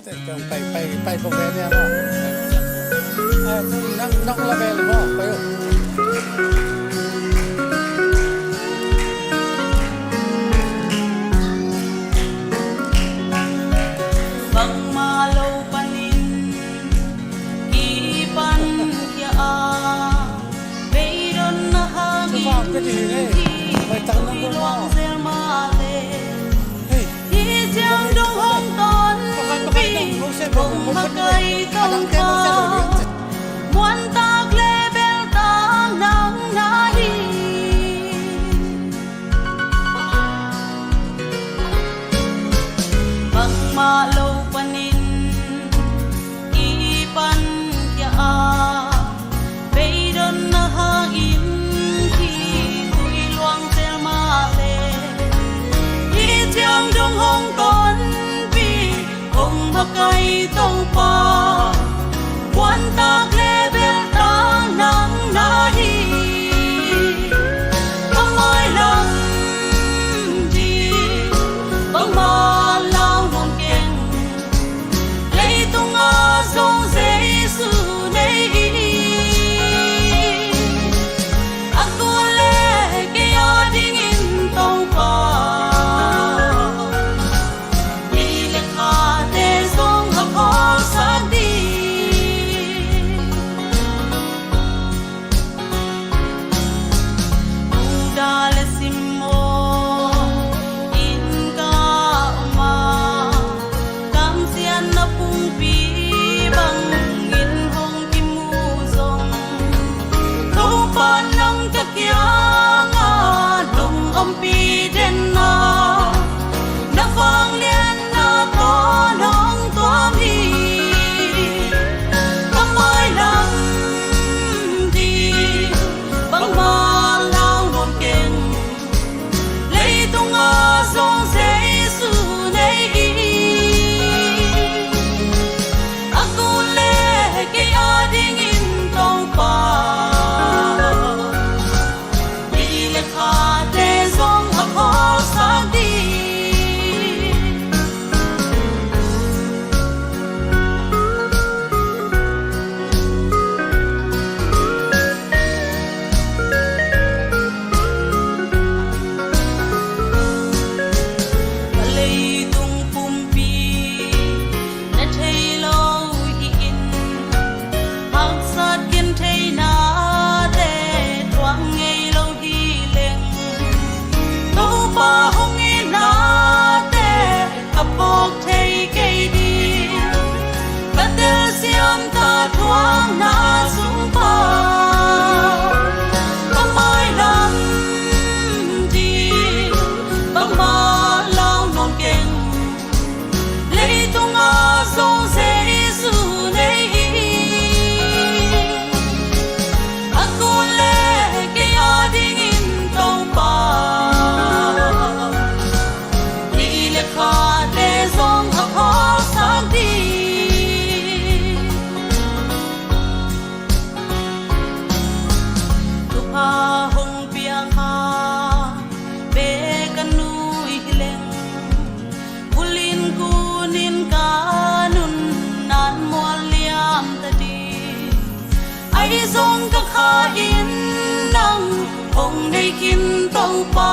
จังไปโรงแรมเนี่ยเนาะนั่งละแวเลยเนาะไปบังมาโลปนินกีปันยาเบดนนะฮากิที่คุยลวงเซลมาเลที่เจียงดงห้องตอนปีคงมาไกลต้องพามวนตากเลเบลตางนางนาฮีบังมาโลปนินกีปันยาเบดนนะฮาอินที่คุยลวงเซลมาเลที่เจียงดงห้องตอนปีคงมาไกลต้องพามวนตากเลเบลตางนางนาฮีบังมาลำดีบังมาลาวนงเก่งlấy tung a sông dây su nei aku le ke ya dingin tong pa ni le kha te song a ko sa di da le simmo in ka ma cam sian na pung pi bang in hong kim mu zong thu pan nang ta kya nga dong om pi den na vang lian na to nong to mi bang mai lam di bang ma lao non ken lấy tung a song dây su nei aku le ke ading in tong pa ni le kha te song a ko sa di lấy tung pum pi na thei lo hi in hak sat kin thei na te twang ngei lo hi leng tu pa hong i na te kapok thei kei di katel siam ta twang na sung pa bang mai lam di bang ma lao non ken lấy tung a sông dây su nei aku le ke ading in tong pa ni le kha te song a ko sa di tu pa hong pia kha be kan nui hileng bulin kunin kanun nan mual liam ta di ai zong ka kha in nang hong nei kin tong pa